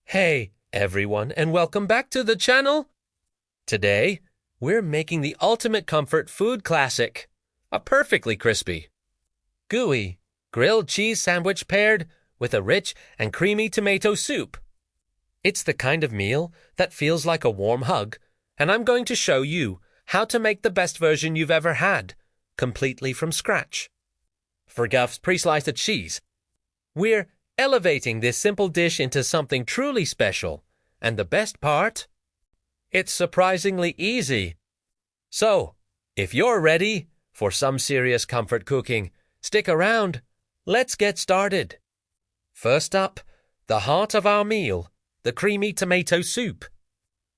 Hey everyone, and welcome back to the channel. Today, we're making the ultimate comfort food classic, a perfectly crispy, gooey, grilled cheese sandwich paired with a rich and creamy tomato soup. It's the kind of meal that feels like a warm hug, and I'm going to show you how to make the best version you've ever had, completely from scratch. For Guff's pre-sliced cheese, we're elevating this simple dish into something truly special. And the best part? It's surprisingly easy. So, if you're ready for some serious comfort cooking, stick around. Let's get started. First up, the heart of our meal, the creamy tomato soup.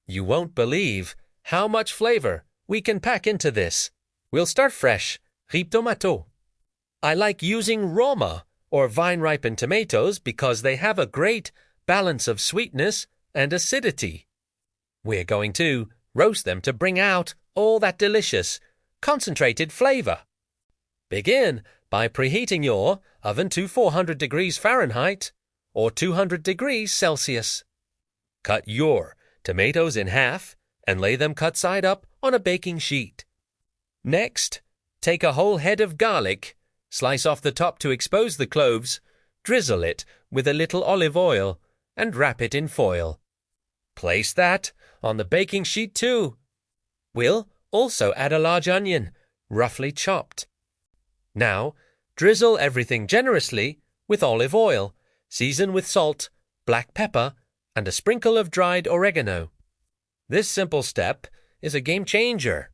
You won't believe how much flavor we can pack into this. We'll start fresh, rib tomato. I like using Roma or vine-ripened tomatoes because they have a great balance of sweetness and acidity. We're going to roast them to bring out all that delicious, concentrated flavor. Begin by preheating your oven to 400 degrees Fahrenheit or 200 degrees Celsius. Cut your tomatoes in half and lay them cut side up on a baking sheet. Next, take a whole head of garlic. Slice off the top to expose the cloves, drizzle it with a little olive oil, and wrap it in foil. Place that on the baking sheet too. We'll also add a large onion, roughly chopped. Now, drizzle everything generously with olive oil, season with salt, black pepper, and a sprinkle of dried oregano. This simple step is a game changer.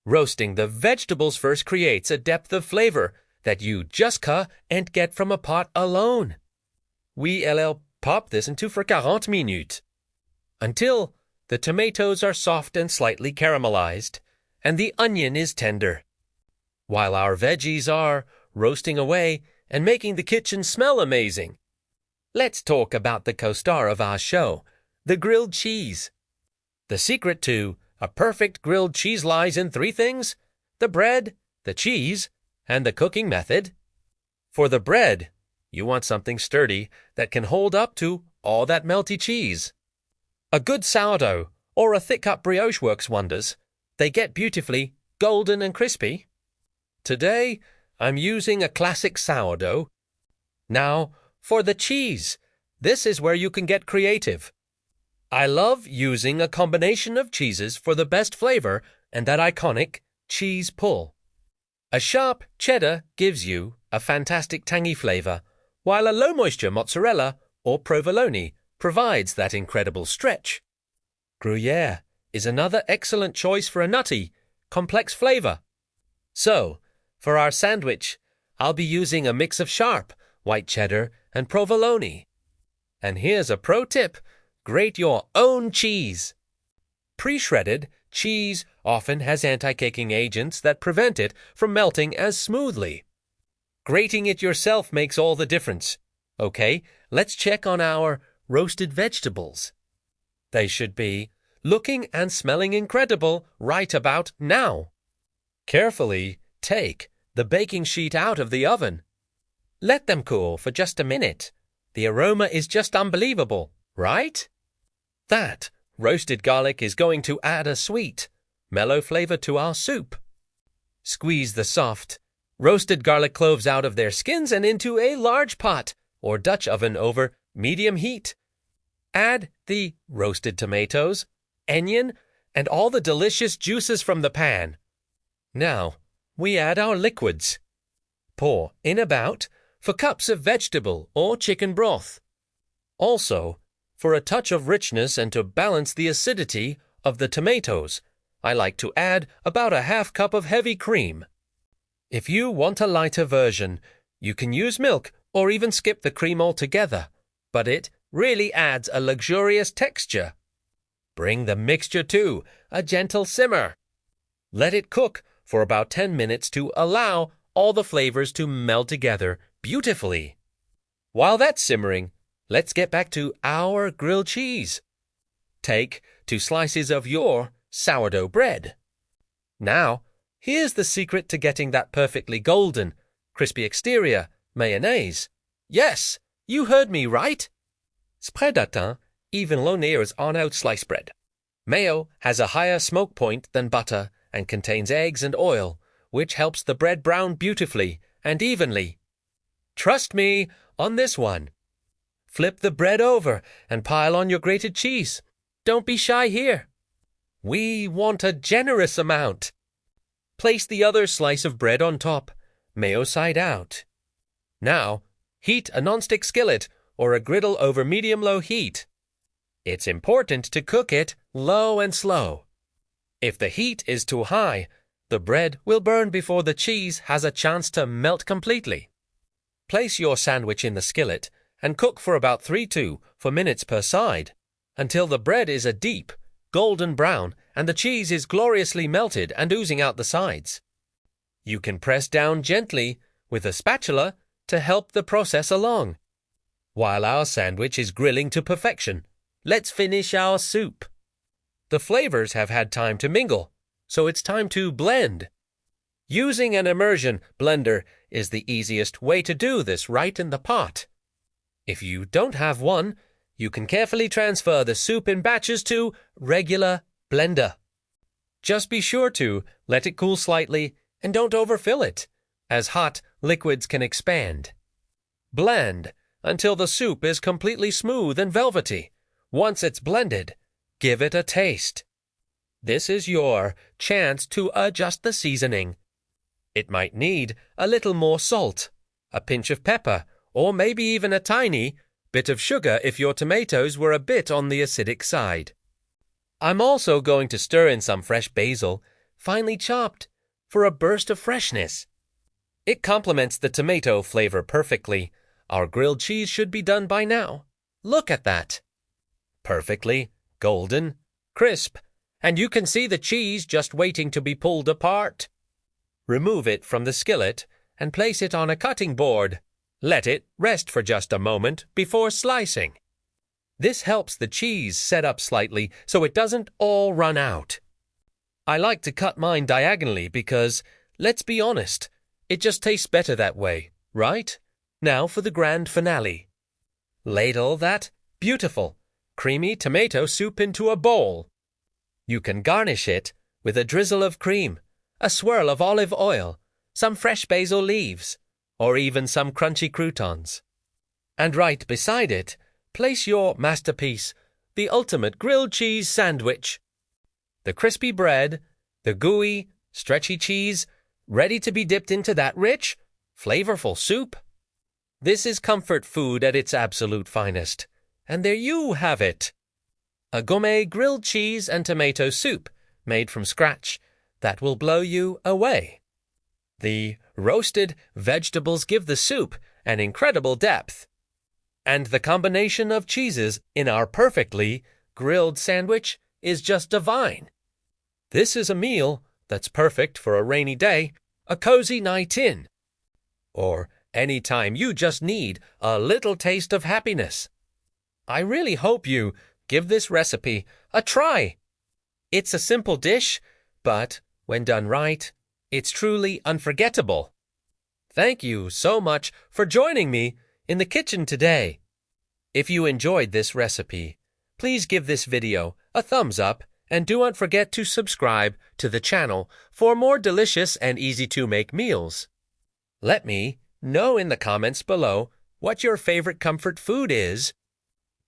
Roasting the vegetables first creates a depth of flavor that you just can't get from a pot alone. We'll pop this into for 40 minutes until the tomatoes are soft and slightly caramelized and the onion is tender. While our veggies are roasting away and making the kitchen smell amazing, let's talk about the co-star of our show, the grilled cheese. The secret to a perfect grilled cheese lies in three things: the bread, the cheese, and the cooking method. For the bread, you want something sturdy that can hold up to all that melty cheese. A good sourdough or a thick-cut brioche works wonders. They get beautifully golden and crispy. Today, I'm using a classic sourdough. Now, for the cheese, this is where you can get creative. I love using a combination of cheeses for the best flavor and that iconic cheese pull. A sharp cheddar gives you a fantastic tangy flavor, while a low-moisture mozzarella or provolone provides that incredible stretch. Gruyere is another excellent choice for a nutty, complex flavor. So, for our sandwich, I'll be using a mix of sharp, white cheddar and provolone. And here's a pro tip: grate your own cheese. Pre-shredded cheese often has anti-caking agents that prevent it from melting as smoothly. Grating it yourself makes all the difference. Okay, let's check on our roasted vegetables. They should be looking and smelling incredible right about now. Carefully take the baking sheet out of the oven. Let them cool for just a minute. The aroma is just unbelievable, right? That roasted garlic is going to add a sweet, mellow flavor to our soup. Squeeze the soft, roasted garlic cloves out of their skins and into a large pot or Dutch oven over medium heat. Add the roasted tomatoes, onion, and all the delicious juices from the pan. Now, we add our liquids. Pour in about 4 cups of vegetable or chicken broth. Also, for a touch of richness and to balance the acidity of the tomatoes, I like to add about a half cup of heavy cream. If you want a lighter version, you can use milk or even skip the cream altogether, but it really adds a luxurious texture. Bring the mixture to a gentle simmer. Let it cook for about 10 minutes to allow all the flavors to meld together beautifully. While that's simmering, let's get back to our grilled cheese. Take 2 slices of your sourdough bread. Now, here's the secret to getting that perfectly golden, crispy exterior: mayonnaise. Yes, you heard me right. Spread that even layers on out sliced bread. Mayo has a higher smoke point than butter and contains eggs and oil, which helps the bread brown beautifully and evenly. Trust me on this one. Flip the bread over and pile on your grated cheese. Don't be shy here. We want a generous amount. Place the other slice of bread on top, mayo side out. Now, heat a nonstick skillet or a griddle over medium-low heat. It's important to cook it low and slow. If the heat is too high, the bread will burn before the cheese has a chance to melt completely. Place your sandwich in the skillet and cook for about 3 to 4 minutes per side, until the bread is a deep, golden brown and the cheese is gloriously melted and oozing out the sides. You can press down gently with a spatula to help the process along. While our sandwich is grilling to perfection, let's finish our soup. The flavors have had time to mingle, so it's time to blend. Using an immersion blender is the easiest way to do this right in the pot. If you don't have one, you can carefully transfer the soup in batches to regular blender. Just be sure to let it cool slightly and don't overfill it, as hot liquids can expand. Blend until the soup is completely smooth and velvety. Once it's blended, give it a taste. This is your chance to adjust the seasoning. It might need a little more salt, a pinch of pepper, or maybe even a tiny bit of sugar if your tomatoes were a bit on the acidic side. I'm also going to stir in some fresh basil, finely chopped, for a burst of freshness. It complements the tomato flavor perfectly. Our grilled cheese should be done by now. Look at that. Perfectly golden, crisp, and you can see the cheese just waiting to be pulled apart. Remove it from the skillet and place it on a cutting board. Let it rest for just a moment before slicing. This helps the cheese set up slightly so it doesn't all run out. I like to cut mine diagonally because, let's be honest, it just tastes better that way, right? Now for the grand finale. Ladle that beautiful, creamy tomato soup into a bowl. You can garnish it with a drizzle of cream, a swirl of olive oil, some fresh basil leaves, or even some crunchy croutons. And right beside it, place your masterpiece, the ultimate grilled cheese sandwich. The crispy bread, the gooey, stretchy cheese, ready to be dipped into that rich, flavorful soup. This is comfort food at its absolute finest. And there you have it. A gourmet grilled cheese and tomato soup made from scratch that will blow you away. The roasted vegetables give the soup an incredible depth. And the combination of cheeses in our perfectly grilled sandwich is just divine. This is a meal that's perfect for a rainy day, a cozy night in, or any time you just need a little taste of happiness. I really hope you give this recipe a try. It's a simple dish, but when done right, it's truly unforgettable. Thank you so much for joining me in the kitchen today. If you enjoyed this recipe, please give this video a thumbs up and do not forget to subscribe to the channel for more delicious and easy-to-make meals. Let me know in the comments below what your favorite comfort food is.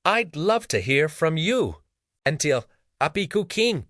I'd love to hear from you. Until happy cooking!